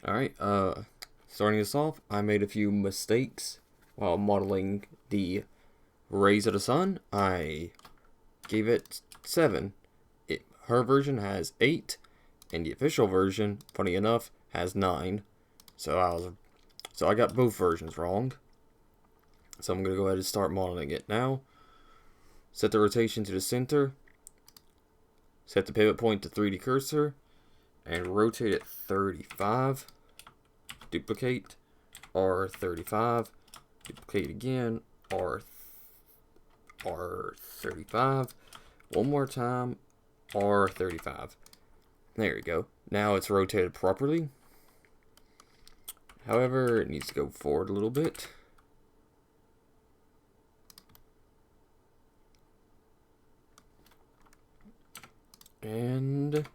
Alright, starting this off, I made a few mistakes while modeling the rays of the sun. I gave it 7. Her version has 8, and the official version, funny enough, has 9. So I got both versions wrong. So I'm gonna go ahead and start modeling it now. Set the rotation to the center. Set the pivot point to 3D cursor, and rotate it 35. Duplicate, R35, duplicate again, R35, one more time, R35. There we go. Now it's rotated properly. However, it needs to go forward a little bit. And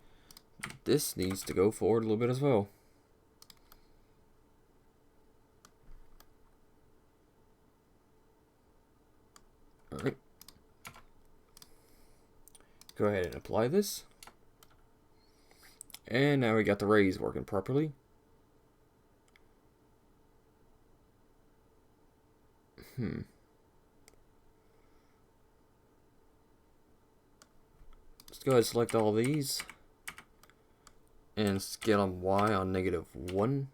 this needs to go forward a little bit as well. Alright. Go ahead and apply this. And now we got the rays working properly. Let's go ahead and select all these. And scale on Y on -1.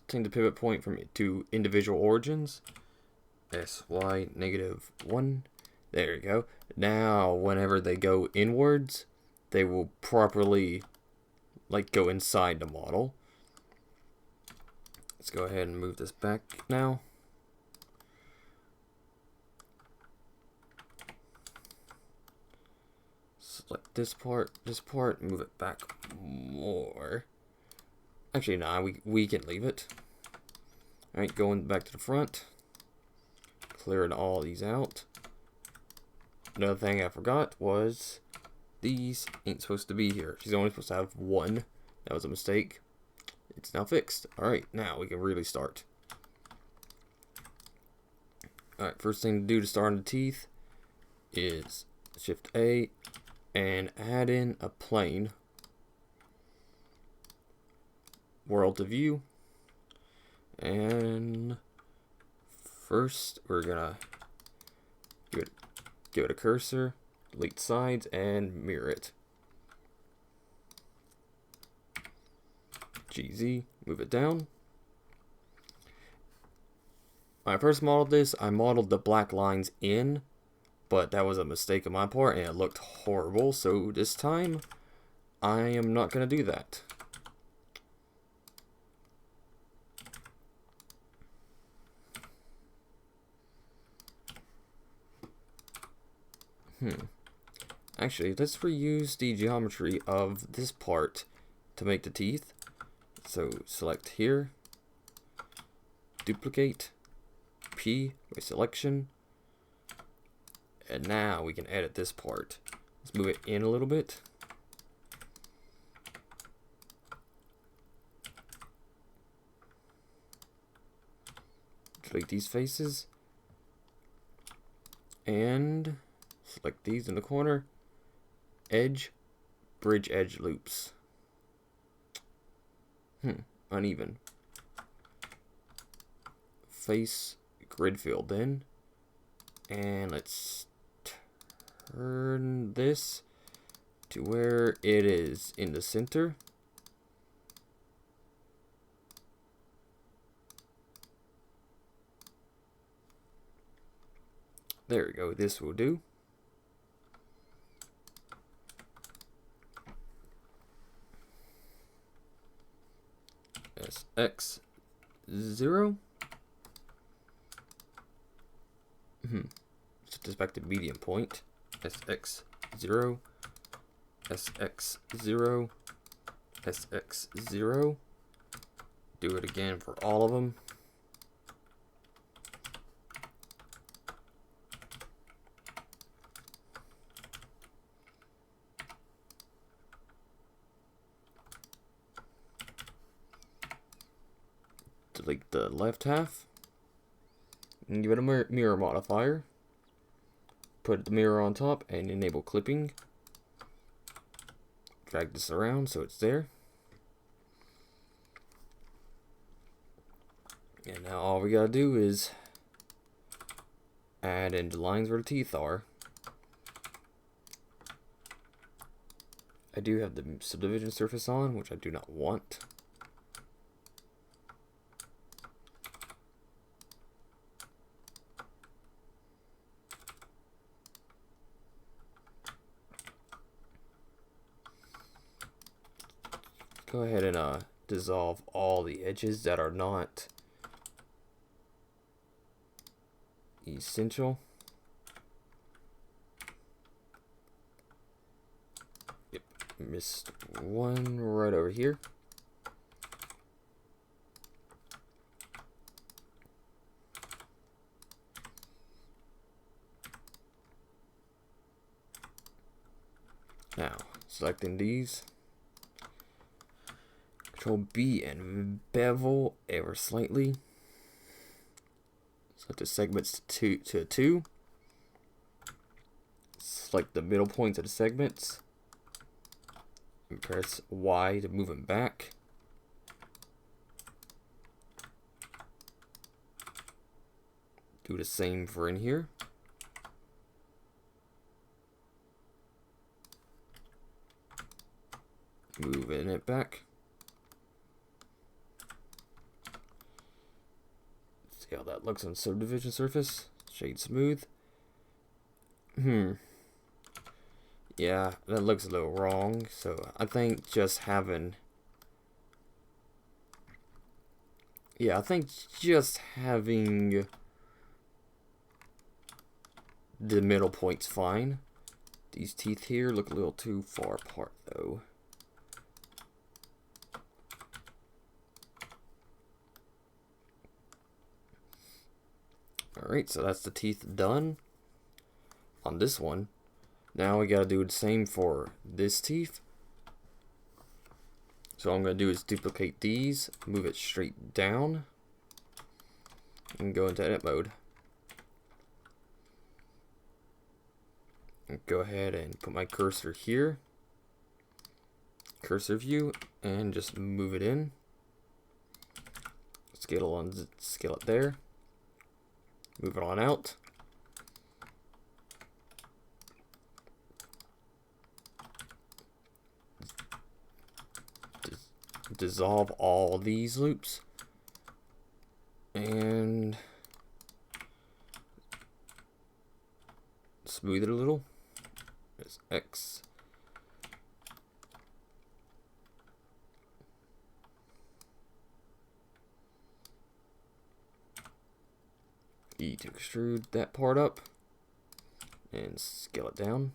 Change the pivot point to individual origins. SY -1. There you go. Now, whenever they go inwards, they will properly, go inside the model. Let's go ahead and move this back now. Select this part, move it back more. Actually, nah, we can leave it. Alright, going back to the front. Clearing all these out. Another thing I forgot was these ain't supposed to be here. She's only supposed to have 1. That was a mistake. It's now fixed. Alright, now we can really start. Alright, first thing to do to start on the teeth is Shift A and add in a plane. World to view. And first we're gonna give it a cursor, delete sides, and mirror it. GZ, move it down. When I first modeled this, I modeled the black lines in, but that was a mistake on my part and it looked horrible, so this time I am not gonna do that. Actually, let's reuse the geometry of this part to make the teeth. So select here, duplicate, P by selection, and now we can edit this part. Let's move it in a little bit. Delete these faces, and select these in the corner. Edge, bridge edge loops. Uneven. Face, grid fill then. And let's turn this to where it is in the center. There we go, this will do. SX0. Set this back to medium point. SX0, SX0, SX0. Do it again for all of them. Delete the left half and give it a mirror modifier. put the mirror on top and enable clipping. Drag this around so it's there. And now all we gotta do is add in the lines where the teeth are. I do have the subdivision surface on, which I do not want. Go ahead and dissolve all the edges that are not essential. Yep, missed one right over here. Now, selecting these. Control B and bevel ever slightly. Set the segments to 2. Select the middle points of the segments. And press Y to move them back. Do the same for in here. Moving it back. See how that looks on subdivision surface. Shade smooth. Yeah, that looks a little wrong. So I think just having the middle point's fine. These teeth here look a little too far apart though. Alright, so that's the teeth done on this one. Now we gotta do the same for this teeth. So all I'm gonna do is duplicate these, move it straight down, and go into edit mode. And go ahead and put my cursor here, cursor view, and just move it in. Scale it there. Move it on out. Dissolve all these loops. And smooth it a little. There's X. E to extrude that part up and scale it down.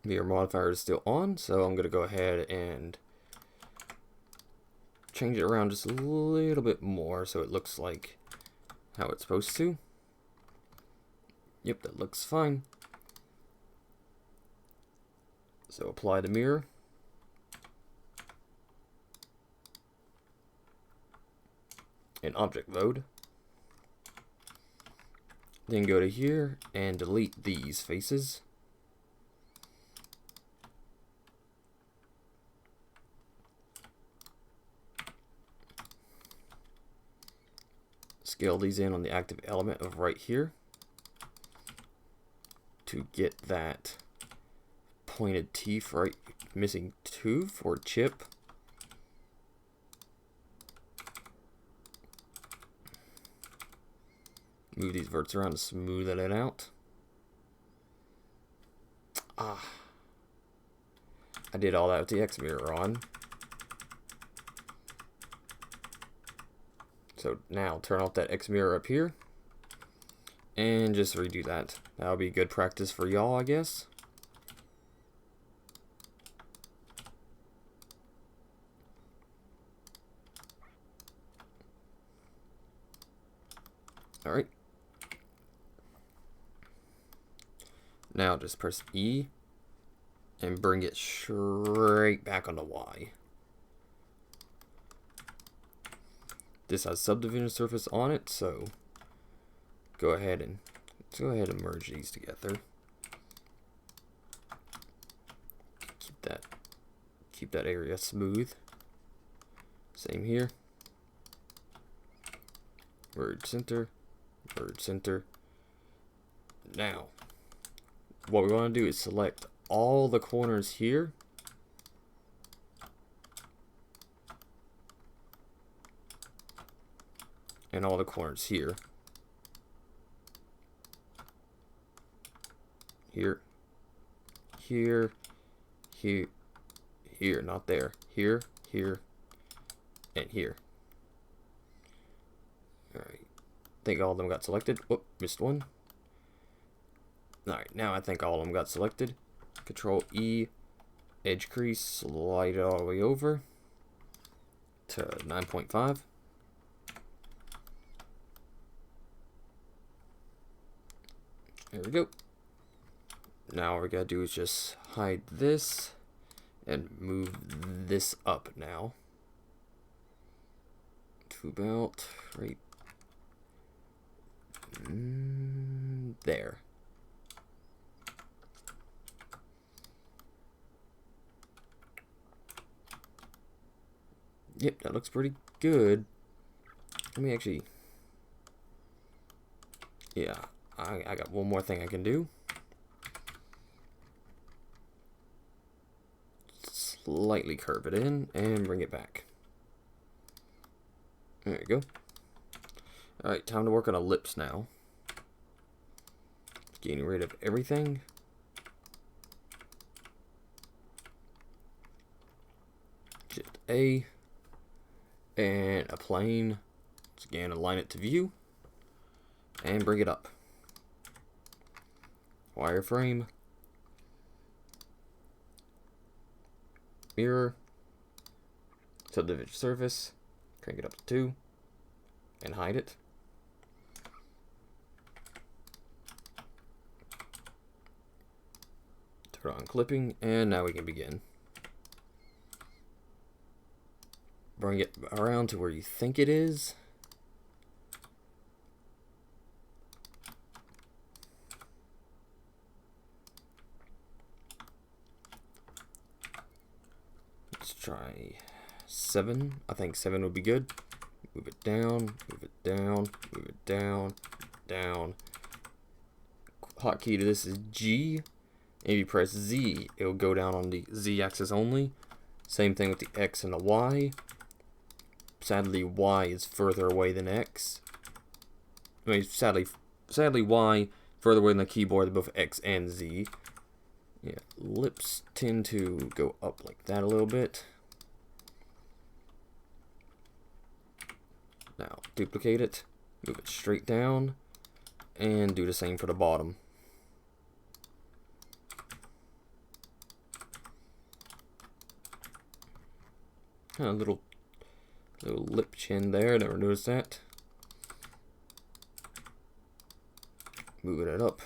Mirror modifier is still on, so I'm going to go ahead and change it around just a little bit more so it looks like how it's supposed to. Yep, that looks fine. So apply the mirror. In object mode. Then go to here and delete these faces. Scale these in on the active element of right here to get that pointed teeth right, missing tooth or chip. Move these verts around to smooth it out. I did all that with the X mirror on. So now turn off that X mirror up here and just redo that. That'll be good practice for y'all, I guess. All right. Now just press E and bring it straight back on the Y. This has subdivision surface on it, so go ahead and merge these together. Keep that area smooth. Same here. Merge center, merge center. Now, what we want to do is select all the corners here. And all the corners here. Here. Here. Here. Here. Not there. Here. Here. And here. Alright. I think all of them got selected. Whoop, missed one. Alright, now I think all of them got selected. Control E, edge crease, slide it all the way over to 9.5. There we go. Now all we gotta do is just hide this and move this up now to about right there. Yep, that looks pretty good. Let me actually, yeah, I got one more thing I can do. Slightly curve it in and bring it back. There you go. Alright, time to work on a lips now. Getting rid of everything. Shift A. And a plane. Once again, align it to view. And bring it up. Wireframe. Mirror. Subdivision surface. Crank it up to 2. And hide it. Turn on clipping. And now we can begin. Bring it around to where you think it is. Let's try 7. I think 7 would be good. Move it down, move it down, move it down, down. Hotkey to this is G. If you press Z, it will go down on the Z axis only. Same thing with the X and the Y. Sadly, Y is further away than X. I mean, sadly, Y further away than the keyboard than both X and Z. Yeah, lips tend to go up like that a little bit. Now, duplicate it, move it straight down, and do the same for the bottom. A little lip chin there, never noticed that. Moving it up.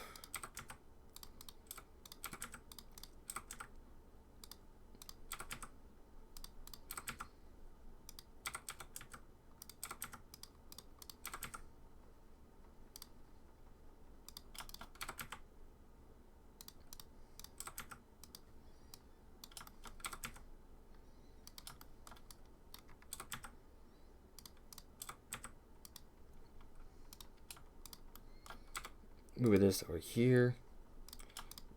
Move this over here,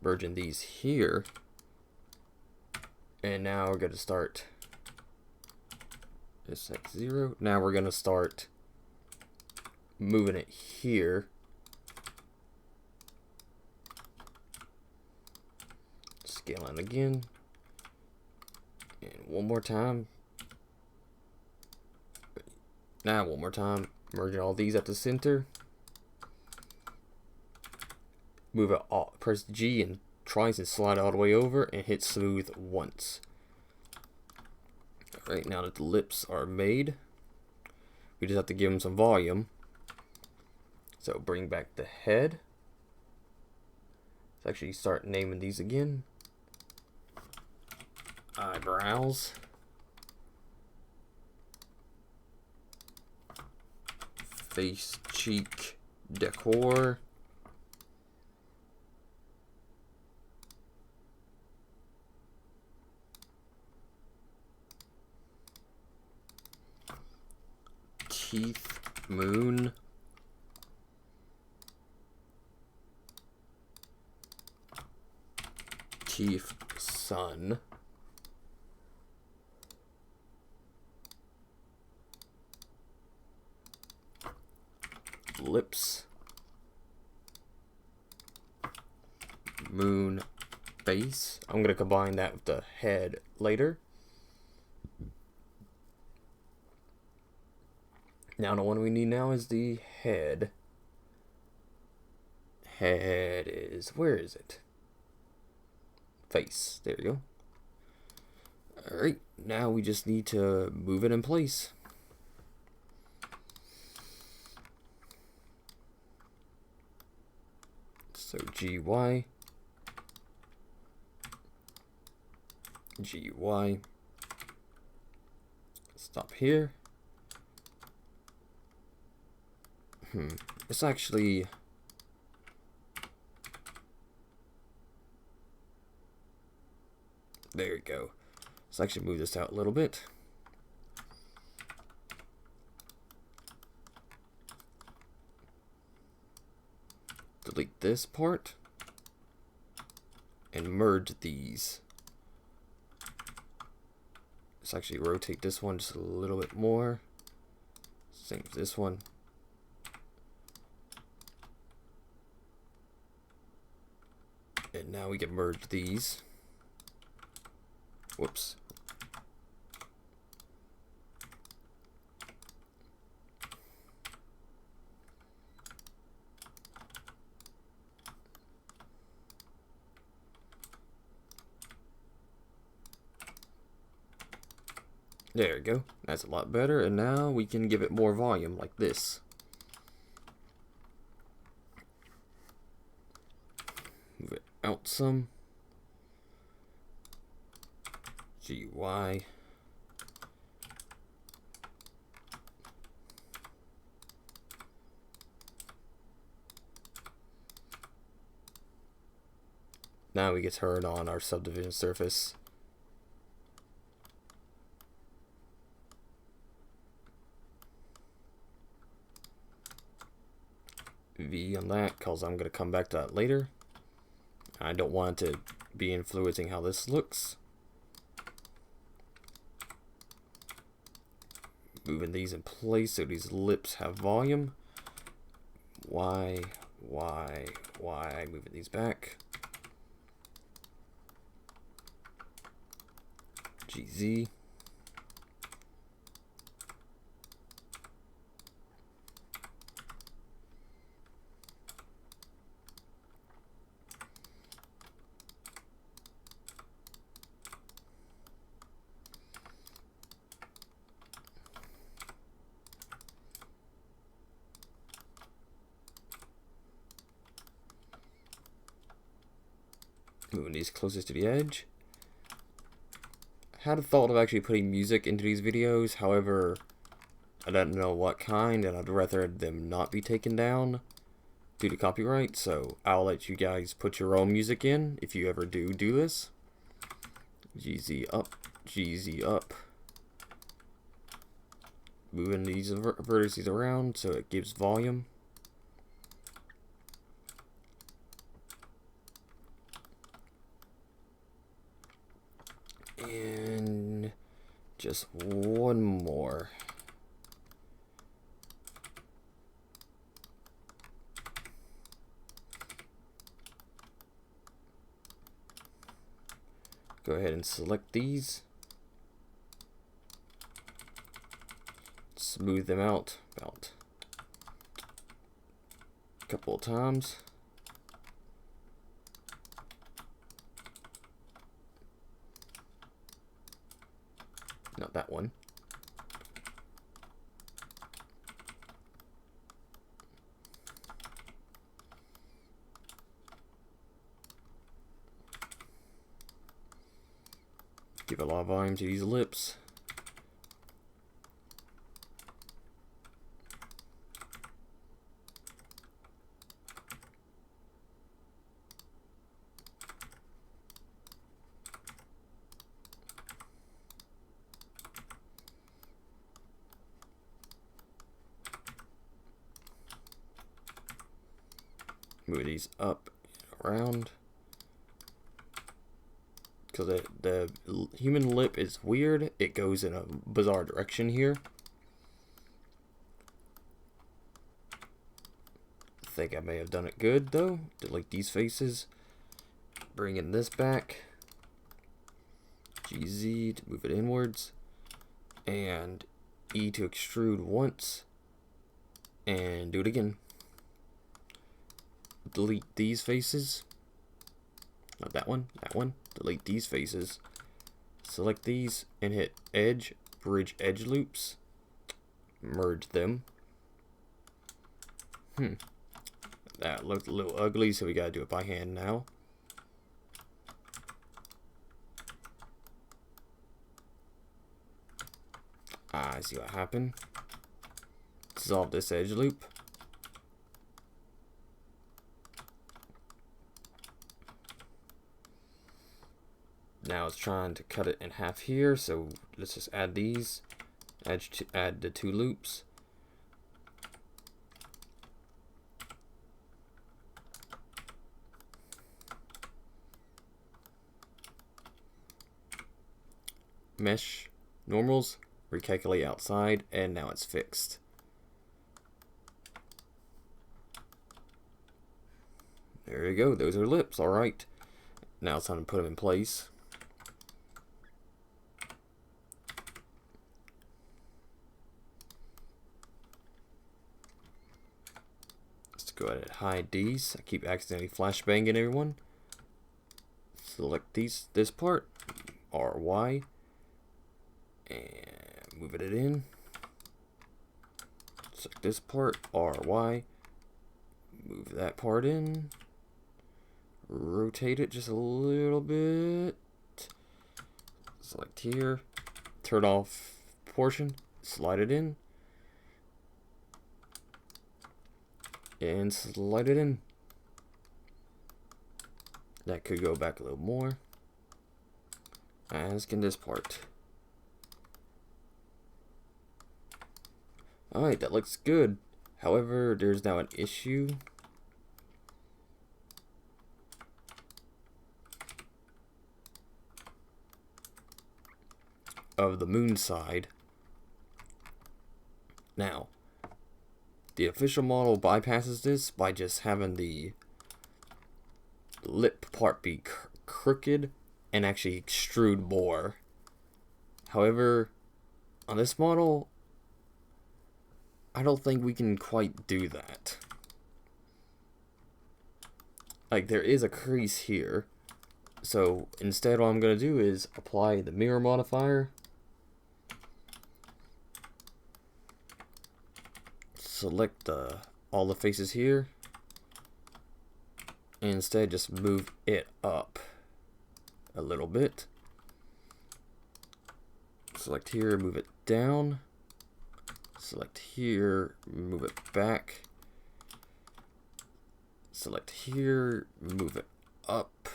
merging these here, and now we're going to start this X0. Now we're going to start moving it here. Scaling again, and one more time. Now one more time, merging all these at the center. Move it all, press G and tries and slide all the way over and hit smooth once. Alright, now that the lips are made, we just have to give them some volume. So bring back the head Let's actually start naming these again. Eyebrows. Face, cheek, decor. Teeth, moon. Teeth, sun. Lips. Moon, face. I'm going to combine that with the head later. Now the one we need now is the head. Head is, where is it? Face, there you go. Alright, now we just need to move it in place. So GY. GY. Stop here. It's actually... There we go. Let's actually move this out a little bit. Delete this part. And merge these. Let's actually rotate this one just a little bit more. Same as this one. And now we can merge these. Whoops. There we go. That's a lot better. And now we can give it more volume like this. Move it out some. GY. Now we get turned on our subdivision surface. V on that, because I'm going to come back to that later. I don't want it to be influencing how this looks. Moving these in place so these lips have volume. Y, moving these back. GZ. Moving these closest to the edge. I had a thought of actually putting music into these videos, however, I don't know what kind, and I'd rather them not be taken down due to copyright, so I'll let you guys put your own music in if you ever do this. GZ up, GZ up. Moving these vertices around so it gives volume. And just one more. Go ahead and select these. Smooth them out about a couple of times. Not that one. Give a lot of volume to these lips. Move these up and around. Because the human lip is weird. It goes in a bizarre direction here. I think I may have done it good though. Delete these faces. Bring in this back. GZ to move it inwards. And E to extrude once. And do it again. Delete these faces. Not that one, that one. Delete these faces. Select these and hit edge, bridge edge loops. Merge them. That looked a little ugly, so we gotta do it by hand now. I see what happened. Dissolve this edge loop. Now it's trying to cut it in half here, so let's just add these. Add the two loops. Mesh normals, recalculate outside, and now it's fixed. There you go, those are lips, alright. Now it's time to put them in place. Let's go ahead and hide these. I keep accidentally flashbanging everyone. Select this part, RY, and move it in. Select this part, RY, move that part in. Rotate it just a little bit. Select here. Turn off portion. Slide it in. And slide it in. That could go back a little more. As can this part. Alright, that looks good. However, there's now an issue. Of the moon side. Now, the official model bypasses this by just having the lip part be crooked and actually extrude more. However, on this model, I don't think we can quite do that. Like, there is a crease here. So instead, what I'm going to do is apply the mirror modifier. Select all the faces here. And instead, just move it up a little bit. Select here, move it down. Select here, move it back. Select here, move it up.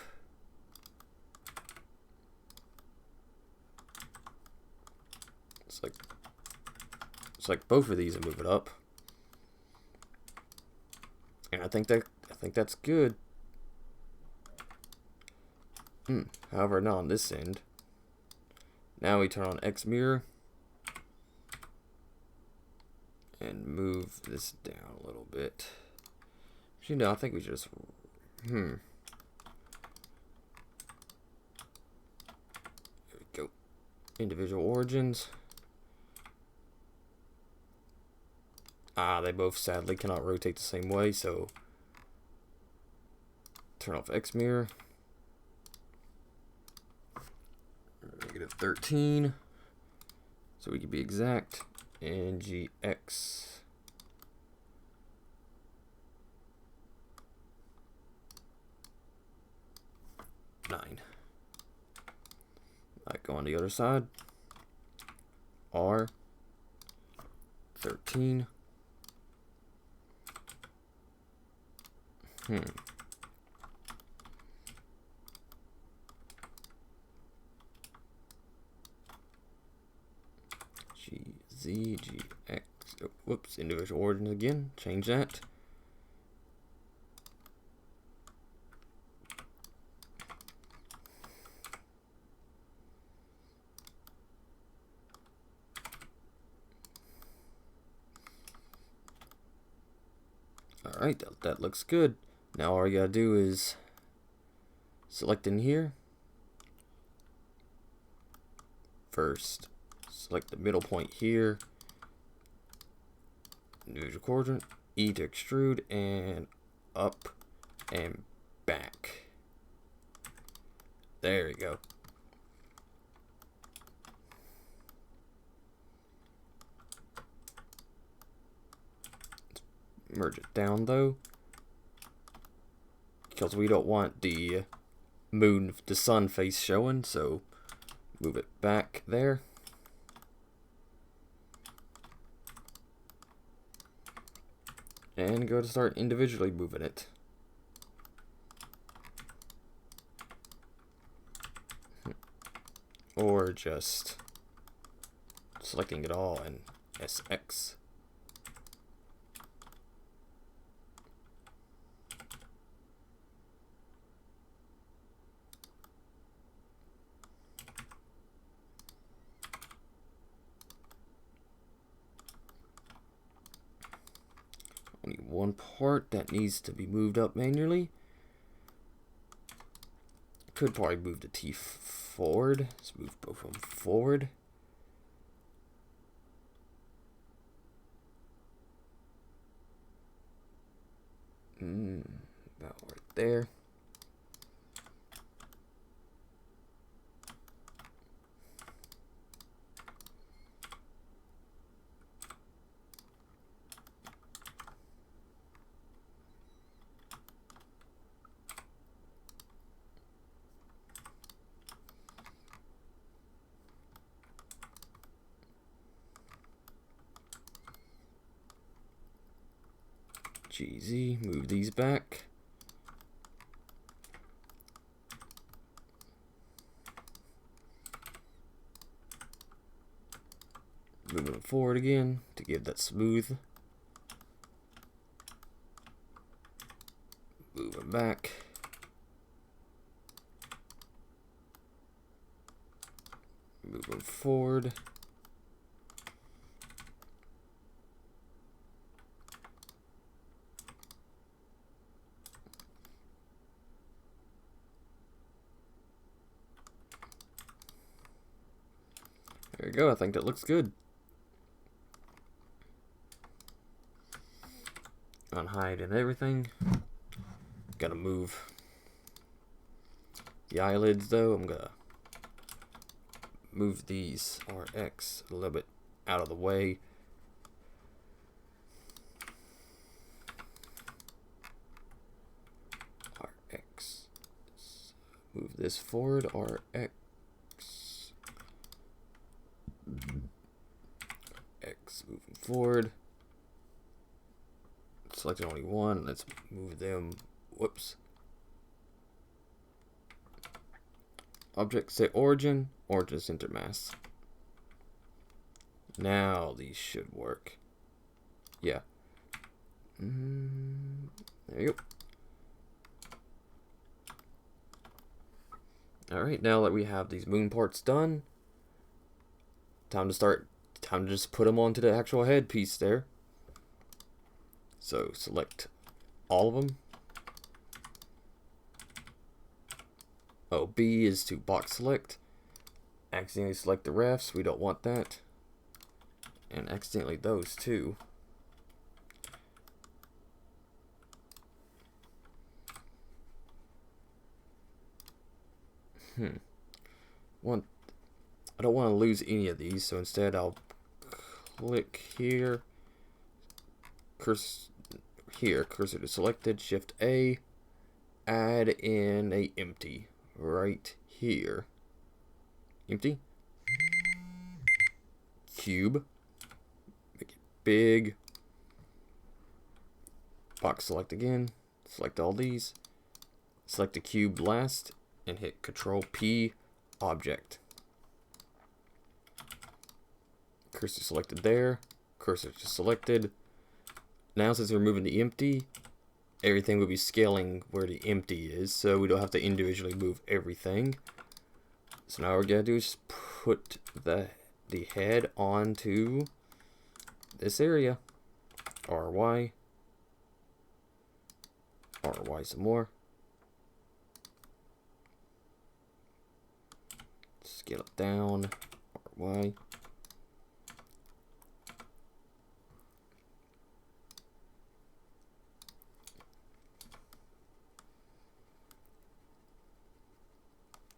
Select both of these and move it up. And I think that's good. However, not on this end. Now we turn on X mirror and move this down a little bit. Actually, no, I think we should just There we go. Individual origins. They both sadly cannot rotate the same way, so turn off X mirror. -13, so we can be exact. And GX. Like Go on the other side. R 13. G Z G X. Oh, whoops, individual origins again. Change that. Alright, that looks good. Now all you gotta do is select in here. First, select the middle point here. Individual quadrant. E to extrude, and up and back. There you go. Merge it down though, because we don't want the sun face showing, so move it back there. And go to start individually moving it. Or just selecting it all in SX. Only one part that needs to be moved up manually. Could probably move the T forward. Let's move both of them forward. About right there. GZ, move these back. Moving them forward again to give that smooth. Move them back. Move them forward. There you go, I think that looks good. Unhide and everything. Gotta move the eyelids though. I'm gonna move these RX a little bit out of the way. RX. Move this forward. RX. X moving forward. Selected only one. Let's move them. Whoops. Object set origin. Origin center mass. Now these should work. Yeah. There you go. Alright, now that we have these moon parts done, time to just put them onto the actual headpiece there. So select all of them. Oh, B is to box select. Accidentally select the refs, we don't want that. And accidentally those two. I don't want to lose any of these, so instead I'll click here, cursor to selected, Shift A, add in a empty right here. empty. Cube, make it big. Box select again, select all these. Select the cube last and hit Control P, object. Cursor selected there, cursor just selected. Now since we're moving the empty, everything will be scaling where the empty is, so we don't have to individually move everything. So now what we're gonna do is just put the head onto this area. RY some more. Scale it down. RY.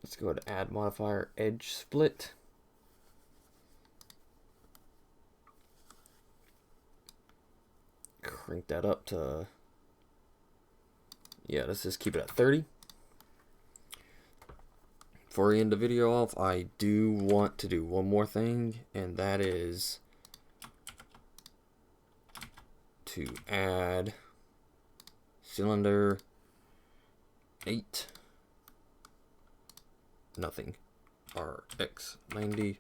Let's go to add modifier edge split. Crank that up to, yeah, let's just keep it at 30. Before we end the video off, I do want to do one more thing, and that is to add cylinder 8, nothing, RX90.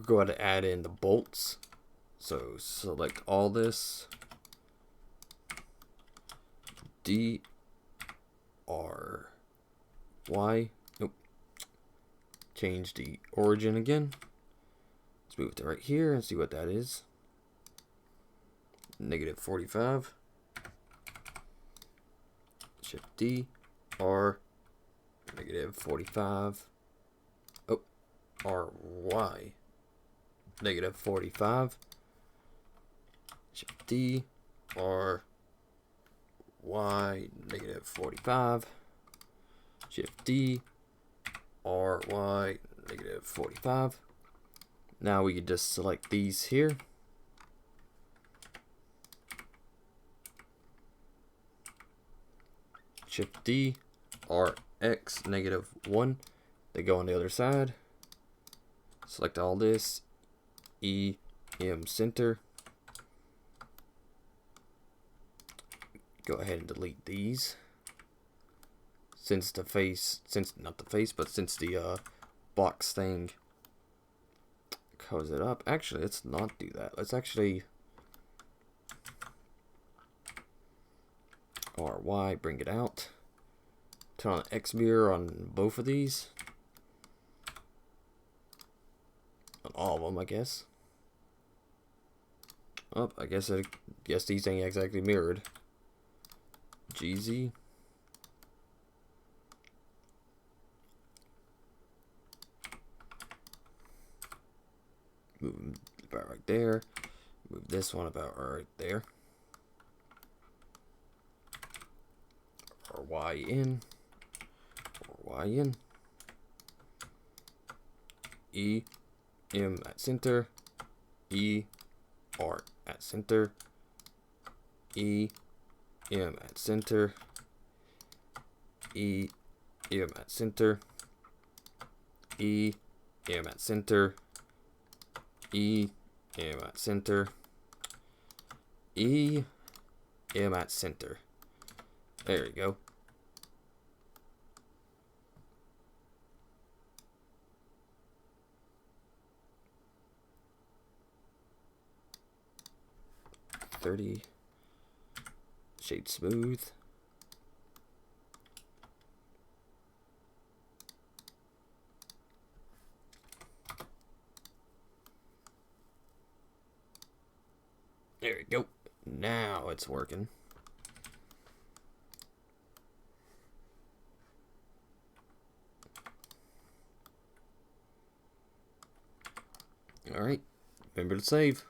Go ahead and add in the bolts. So select all this, DRY, nope, change the origin again. Let's move it to right here and see what that is. -45. Shift D, R, -45. Oh, RY, -45. Shift D, R, Y, -45. Shift D, R, Y, -45. Now we can just select these here. Shift D, RX, -1. They go on the other side. Select all this. EM center. Go ahead and delete these. Since the box thing covers it up. Actually, let's not do that. Let's actually RY, bring it out. Turn on X mirror on both of these. On all of them, I guess. Oh, I guess these ain't exactly mirrored. GZ. Move them about right there. Move this one about right there. Or Y in. Or Y in. E, M at center. E, R at center. E, M at center. E, M at center. E, M at center. E, M at center. E, M at center. There you go. .30. Shade smooth. There we go. Now it's working. All right. Remember to save.